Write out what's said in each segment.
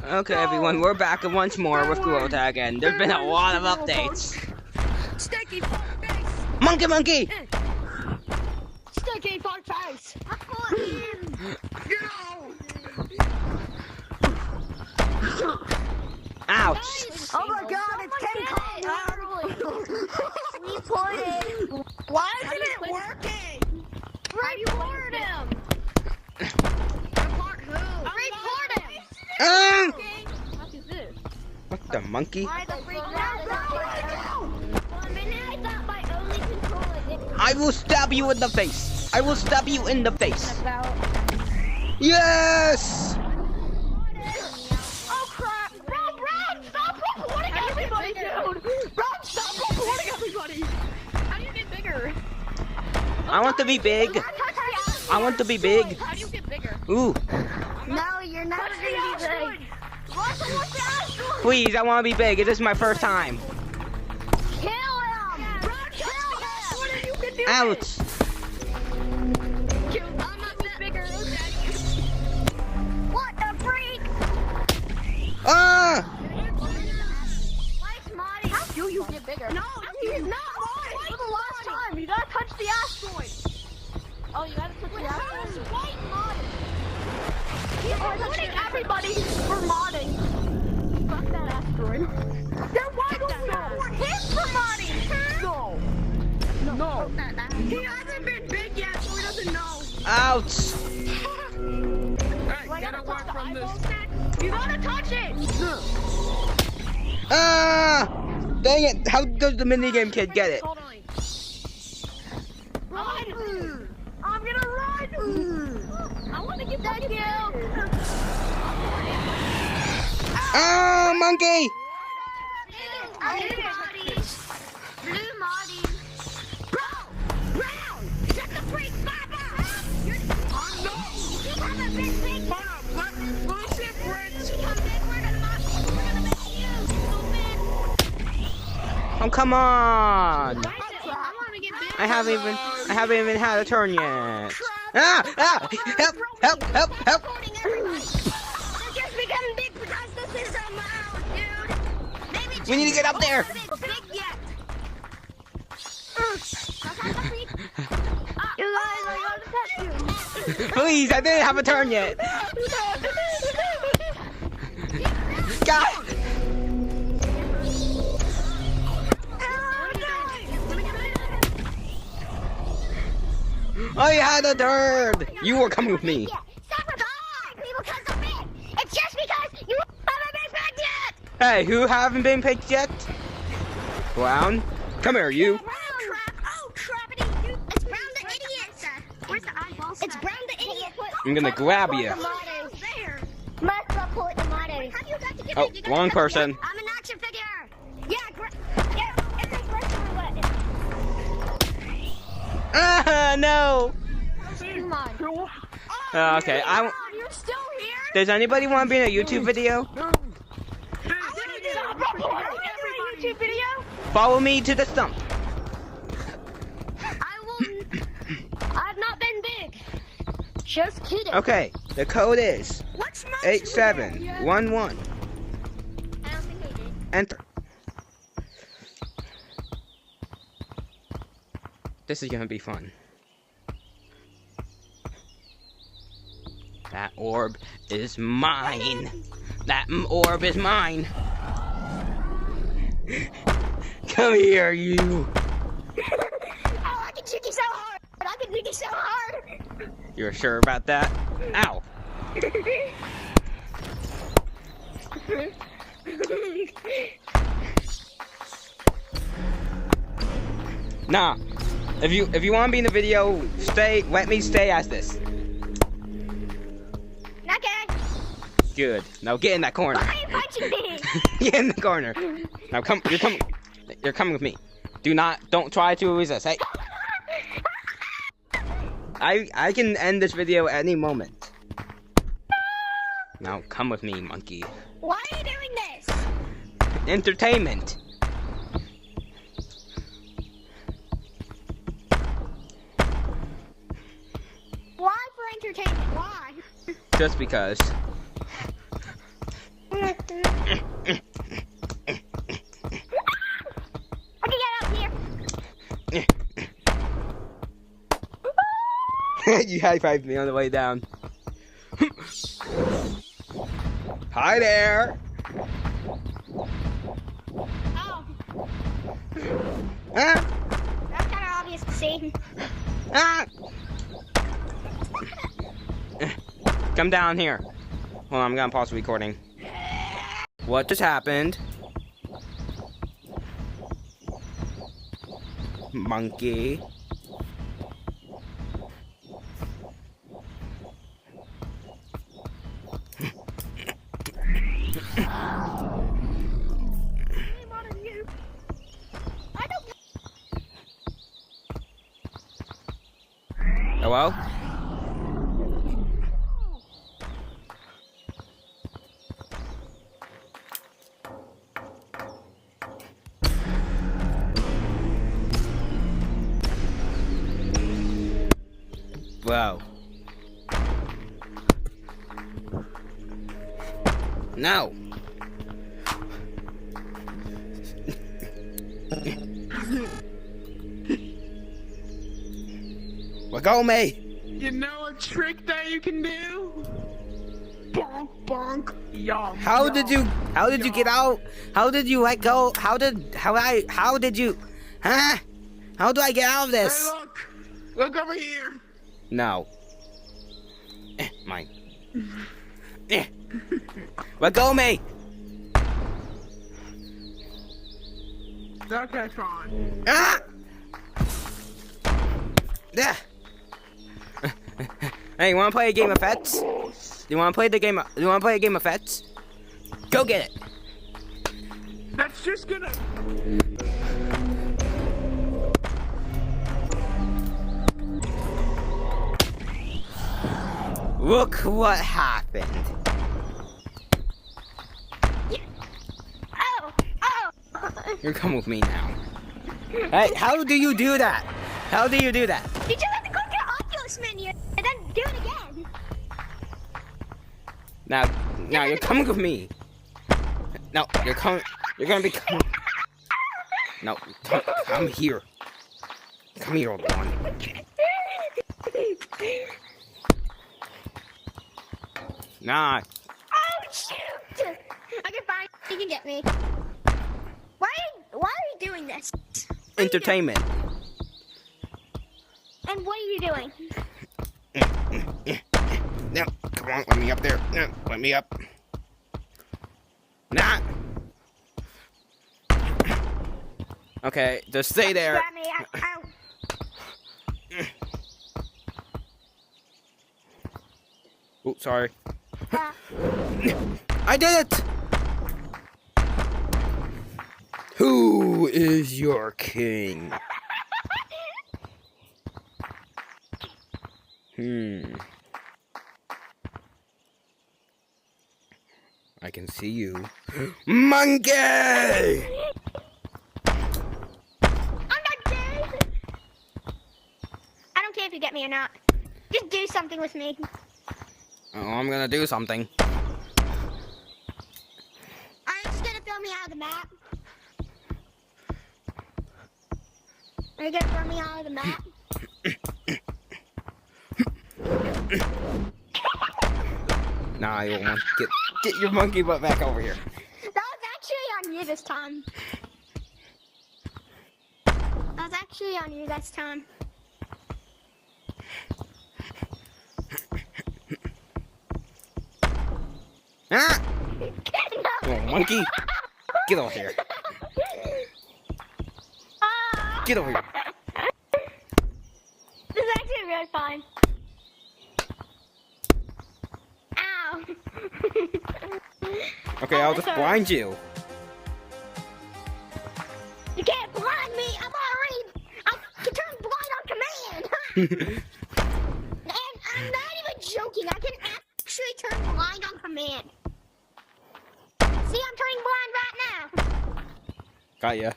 Okay, everyone, we're back once more with Gorilla Tag, and there's been a lot of updates. Sticky fuck face! Monkey! Sticky fuck face! I caught him! Ouch! Guys, oh my god, it's King Kong! Reported! Why isn't it working? Report him! Report who? Report him! What is this? What the monkey? I will stab you in the face! I will stab you in the face! Yes! Oh crap! Rob, stop reporting everybody, dude! Rob, stop reporting everybody! How do you get bigger? I want to be big. I want to be big. How do you get bigger? Ooh. No, you're not gonna be big. Please, I want to be big. It is my first time. Kill him! Kill him! What are you gonna do? Ouch. I'm not that bigger. What the freak? Ah! How do you get bigger? No, he's not mine. For the last time, you gotta touch the asteroid. Oh, you gotta touch the asteroid. White modding. He's ruining everybody for modding. Fuck that asteroid. Then why don't you support him for modding? No. He hasn't been big yet, so he doesn't know. Ouch. Hey, gotta work from this. You gotta touch it. Ah! Dang it. How does the minigame kid get it? Run! I'm gonna run! I wanna get that kill! Ah, monkey! Blue Marty! Bro! Shut the freak up! You have a big Hold up, let's see if we're gonna make you, stupid! Oh, come on! I wanna get big! I haven't even had a turn yet. Ah! Help! They're just becoming big because this is allowed, dude! Maybe We need to get up there! big yet! You guys, I gotta touch you! Please, I didn't have a turn yet. God! I had a turn! You were coming with me. Stop reporting people because of me! It's just because you haven't been picked yet! Hey, who haven't been picked yet? Brown, come here, you. Oh, Trappity! It's Brown the idiot! Where's the eyeballs? It's Brown the idiot! I'm gonna grab you. There! Must report the modders. How do you got to get Oh, wrong person. I'm an action figure! Yeah, it's a question or what? Ah, no. Come on. Okay, You're still here? does anybody want to be in a YouTube video? Stop reporting every YouTube video? Follow me to the stump. I've not been big. Just kidding. Okay, the code is What's my 8711. I don't think I did. Enter. This is gonna be fun. That orb is mine. That orb is mine. Come here, you. Oh, I can trick you so hard. I can trick you so hard. You're sure about that? Ow. Nah. If you want to be in the video, let me stay as this. Okay. Good. Now get in that corner. Why are you punching me? Get in the corner. Now you're coming with me. Don't try to resist. Hey. I can end this video at any moment. Now come with me, monkey. Why are you doing this? Entertainment. Why for entertainment? Why? Just because. I can get up here. You high-fived me on the way down. Hi there. Oh, Ah, that's kind of obvious to see. ah. Come down here. Hold on, I'm gonna pause the recording. What just happened? Monkey. Hello? Wow. No. Let go of me. You know a trick that you can do? Bonk, bonk, yum. How did you get out? How did you let go? How did you, huh? How do I get out of Hey, this? look over here. No. Mine. Let go of me. Okay, fine. Ah! Yeah. Hey, you wanna play a game of Fets? You wanna play a game of Fets? Go get it. That's just gonna. Look what happened. Oh, oh. You're coming with me now. Hey, how do you do that? How do you do that? You just have to go to your Oculus menu and then do it again. Now you're coming with me. No, you're coming. You're gonna be coming. No, come here. Come here, old one. Nah. Oh shoot! Okay, fine. You can get me. Why are you doing this? What are you Entertainment. doing? And what are you doing? No, come on, let me up there. No, let me up. Nah. Okay, just stay there. Grab me. Ow. Oh, sorry. Ah. I did it! Who is your king? I can see you. Monkey! I'm not dead. I don't care if you get me or not. Just do something with me. Oh, I'm gonna do something. Are you just gonna throw me out of the map? Are you gonna throw me out of the map? Nah, you won't. Get your monkey butt back over here. That was actually on you this time. That was actually on you this time. Ah! No. Oh, monkey! Get over here. Ah. Get over here. This is actually really fun. Ow. Okay, I'll just blind you. You can't blind me. I can turn blind on command. And I'm not even joking. I can actually turn blind on command. See, I'm turning blind right now. Got ya.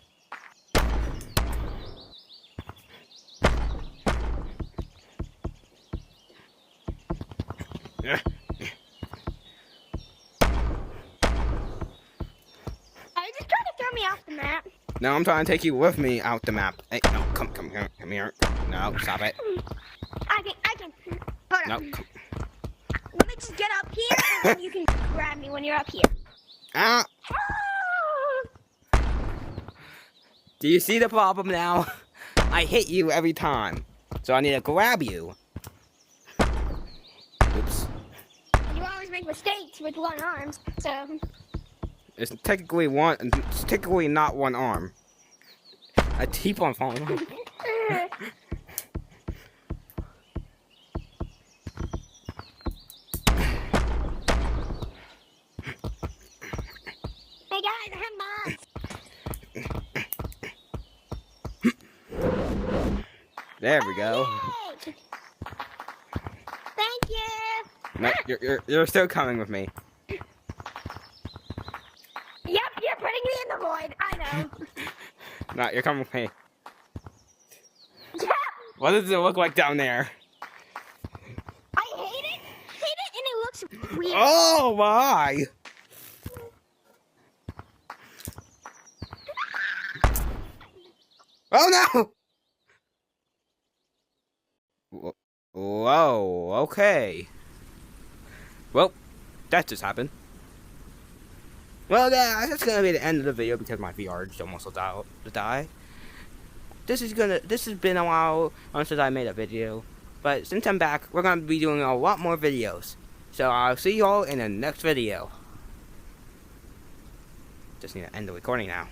throw me off the map. No, I'm trying to take you with me out the map. Hey, no, come here. No, stop it. I can. Hold No, on. come. Let me just get up here, and then you can grab me when you're up here. Ah! Do you see the problem now? I hit you every time, so I need to grab you. Oops. You always make mistakes with one arm, so. It's technically not one arm. I keep on falling off. Hey guys, I have mods. There we go. Yay! Thank you. No, you're still coming with me. Yep, you're putting me in the void. I know. No, you're coming with me. Yep. What does it look like down there? I hate it, and it looks weird. Oh my! Oh no! Whoa, okay. Well, that just happened. Well, that's gonna be the end of the video because my VR is almost about to die. This has been a while since I made a video, but since I'm back, we're gonna be doing a lot more videos. So I'll see you all in the next video. Just need to end the recording now.